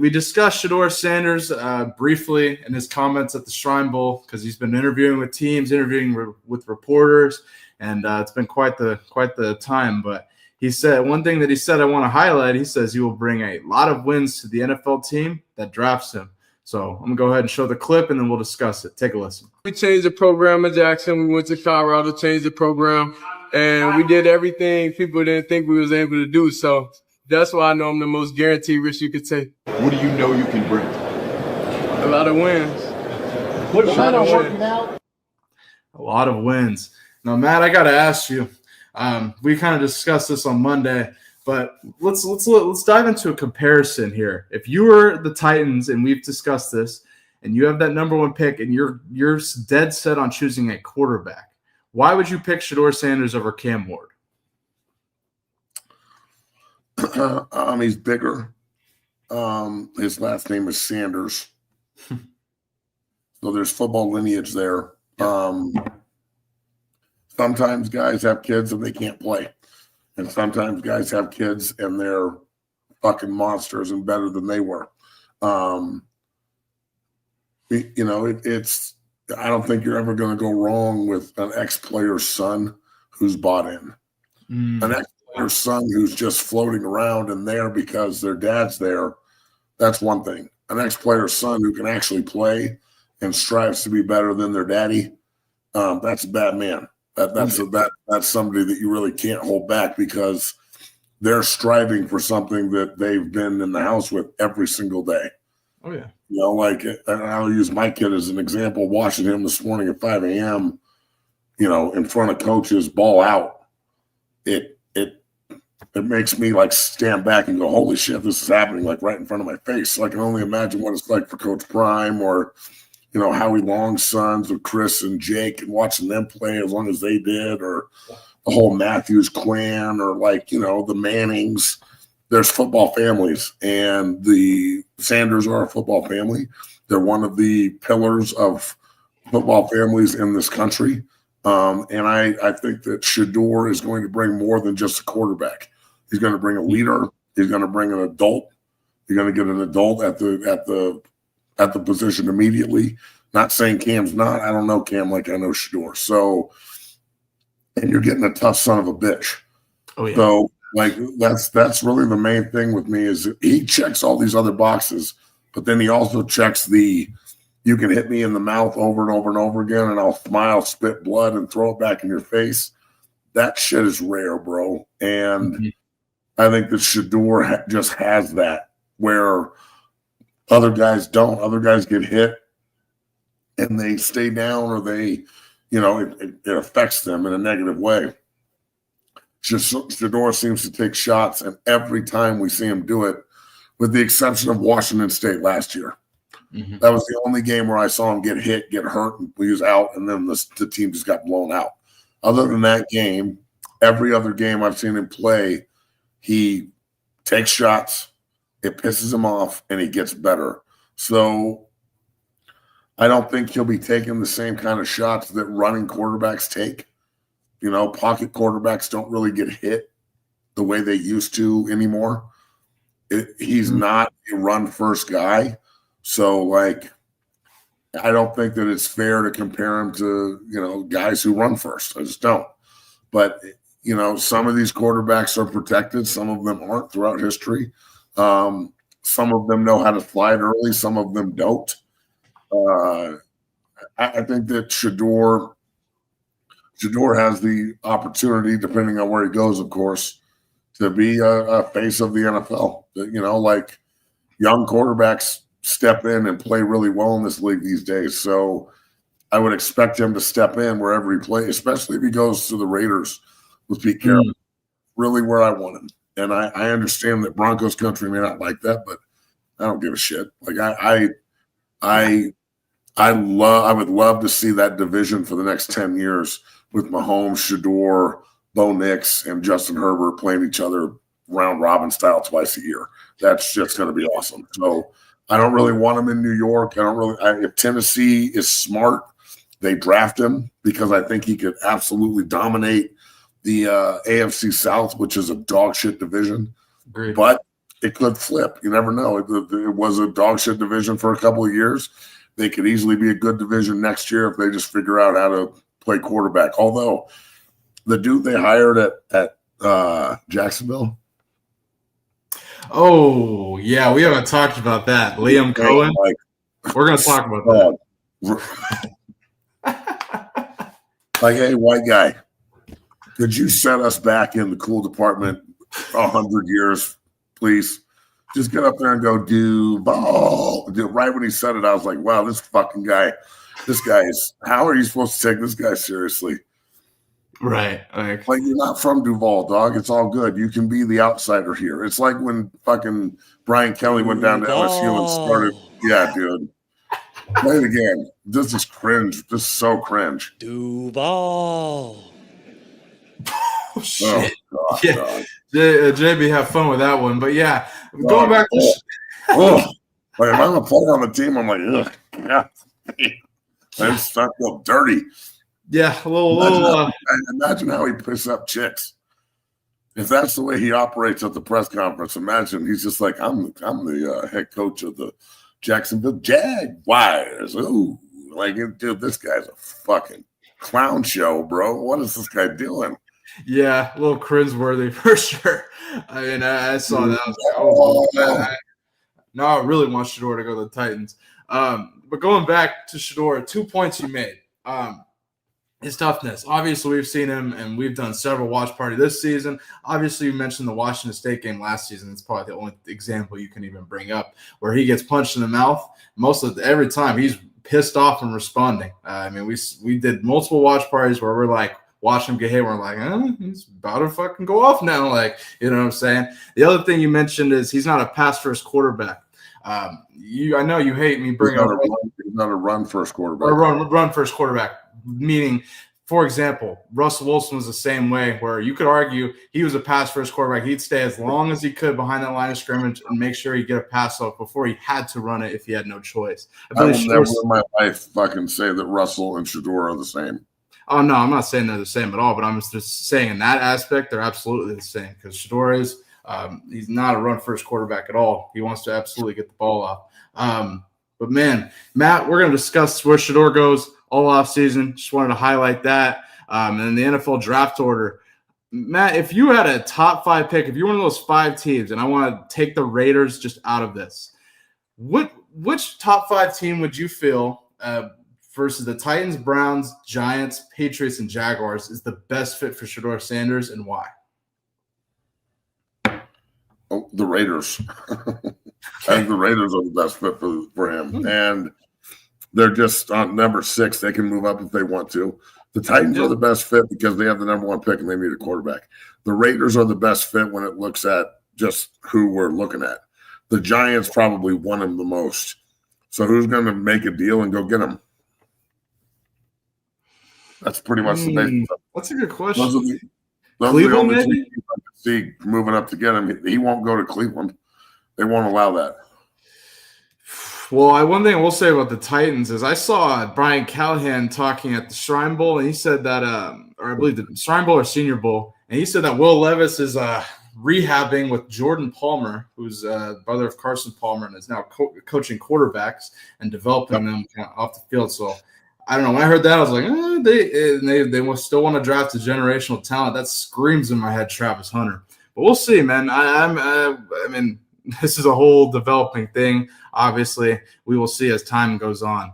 We discussed Shedeur Sanders briefly in his comments at the Shrine Bowl because he's been interviewing with teams, interviewing with reporters, and it's been quite the time. But he said one thing that he said I want to highlight. He says he will bring a lot of wins to the NFL team that drafts him. So I'm going to go ahead and show the clip, and then we'll discuss it. Take a listen. We changed the program in Jackson. We went to Colorado, changed the program, and we did everything people didn't think we was able to do. So that's why I know I'm the most guaranteed risk you could take. What do you know you can bring? A lot of wins. What plan on working out? A lot of wins. Now, Matt, I got to ask you. We kind of discussed this on Monday, but let's dive into a comparison here. If you were the Titans, and we've discussed this, and you have that number one pick, and you're dead set on choosing a quarterback, why would you pick Shedeur Sanders over Cam Ward? He's bigger. His last name is Sanders. So there's football lineage there. Sometimes guys have kids and they can't play. And sometimes guys have kids and they're fucking monsters and better than they were. It's I don't think you're ever going to go wrong with an ex-player's son who's bought in. An ex-player's son who's just floating around and there because their dad's there, that's one thing. An ex-player's son who can actually play and strives to be better than their daddy, that's a bad man. That's somebody that you really can't hold back because they're striving for something that they've been in the house with every single day. Oh, yeah. And I'll use my kid as an example, watching him this morning at 5 a.m., in front of coaches, ball out. It makes me like stand back and go, holy shit, this is happening like right in front of my face. So I can only imagine what it's like for Coach Prime or, Howie Long's sons with Chris and Jake and watching them play as long as they did, or the whole Matthews clan, or the Mannings. There's football families, and the Sanders are a football family. They're one of the pillars of football families in this country. And I think that Shedeur is going to bring more than just a quarterback. He's going to bring a leader. He's going to bring an adult. You're going to get an adult at the position immediately. Not saying Cam's not. I don't know Cam like I know Shedeur. So, and you're getting a tough son of a bitch. Oh yeah. So that's really the main thing with me is he checks all these other boxes, but then he also checks you can hit me in the mouth over and over and over again, and I'll smile, spit blood, and throw it back in your face. That shit is rare, bro. And I think that Shedeur just has that where other guys don't. Other guys get hit and they stay down, or they, it affects them in a negative way. Shedeur seems to take shots, and every time we see him do it, with the exception of Washington State last year. That was the only game where I saw him get hit, get hurt, and he was out, and then the team just got blown out. Other than that game, every other game I've seen him play, he takes shots, it pisses him off, and he gets better. So I don't think he'll be taking the same kind of shots that running quarterbacks take. Pocket quarterbacks don't really get hit the way they used to anymore. He's not a run-first guy. So, I don't think that it's fair to compare him to, guys who run first. I just don't. But, some of these quarterbacks are protected. Some of them aren't throughout history. Some of them know how to slide early. Some of them don't. I think that Shedeur has the opportunity, depending on where he goes, of course, to be a face of the NFL. Young quarterbacks step in and play really well in this league these days. So I would expect him to step in wherever he plays, especially if he goes to the Raiders with Pete Carroll. Really where I want him. And I understand that Broncos country may not like that, but I don't give a shit. I would love to see that division for the next 10 years with Mahomes, Shedeur, Bo Nix, and Justin Herbert playing each other round robin style twice a year. That's just going to be awesome. So I don't really want him in New York. If Tennessee is smart, they draft him because I think he could absolutely dominate the AFC South, which is a dog shit division. Agreed. But it could flip. You never know. It was a dog shit division for a couple of years. They could easily be a good division next year if they just figure out how to play quarterback. Although the dude they hired at Jacksonville. Oh, yeah, we haven't talked about that. Liam Cohen. We're going to talk about that. Like, hey, white guy, could you set us back in the cool department 100 years, please? Just get up there and go Duval. Right when he said it, I was like, wow, this fucking guy, how are you supposed to take this guy seriously? Right. Like you're not from Duval, dog. It's all good. You can be the outsider here. It's like when fucking Brian Kelly went down to LSU and started. Yeah, dude. Play it again. This is cringe. This is so cringe. Duval. Oh, shit. Oh, God, yeah. JB, have fun with that one. But yeah, going back to like if I'm a player on the team, I'm like, ugh, yeah. I just feel dirty. Yeah, imagine how he picks up chicks. If that's the way he operates at the press conference, imagine he's just like, I'm the head coach of the Jacksonville Jaguars. Ooh, like, dude, this guy's a fucking clown show, bro. What is this guy doing? Yeah, a little cringeworthy for sure. I mean, I saw that. I was like, oh, man. No, I really want Shedeur to go to the Titans. But going back to Shedeur, 2 points you made. His toughness. Obviously, we've seen him, and we've done several watch party this season. Obviously, you mentioned the Washington State game last season. It's probably the only example you can even bring up where he gets punched in the mouth. Every time he's pissed off and responding. I mean, we did multiple watch parties where we're like, watch him get hit. We're like, he's about to fucking go off now. Like, you know what I'm saying? The other thing you mentioned is he's not a pass-first quarterback. I know you hate me bringing up. He's not a run-first quarterback. Or run-first quarterback. Meaning, for example, Russell Wilson was the same way where you could argue he was a pass-first quarterback. He'd stay as long as he could behind that line of scrimmage and make sure he'd get a pass off before he had to run it if he had no choice. I will never in my life fucking say that Russell and Shedeur are the same. Oh, no, I'm not saying they're the same at all, but I'm just saying in that aspect they're absolutely the same because Shedeur is he's not a run-first quarterback at all. He wants to absolutely get the ball off. But, man, Matt, we're going to discuss where Shedeur goes all offseason. Just wanted to highlight that. And then the NFL draft order. Matt, if you had a top 5 pick, if you're one of those 5 teams, and I want to take the Raiders just out of this, which top 5 team would you feel versus the Titans, Browns, Giants, Patriots, and Jaguars is the best fit for Shedeur Sanders, and why? Oh, the Raiders. I think the Raiders are the best fit for him. And they're just on number 6. They can move up if they want to. The Titans are the best fit because they have the number 1 pick and they need a quarterback. The Raiders are the best fit when it looks at just who we're looking at. The Giants probably want him the most. So who's going to make a deal and go get him? That's pretty much the basic. That's a good question. Those Cleveland, are the only teams I can see moving up to get him. He won't go to Cleveland. They won't allow that. Well, one thing I will say about the Titans is I saw Brian Callahan talking at the Shrine Bowl, and he said that, or I believe the Shrine Bowl or Senior Bowl, and he said that Will Levis is rehabbing with Jordan Palmer, who's brother of Carson Palmer, and is now coaching quarterbacks and developing them off the field. So I don't know. When I heard that, I was like, they still want to draft a generational talent. That screams in my head, Travis Hunter. But we'll see, man. I mean, this is a whole developing thing. Obviously, we will see as time goes on.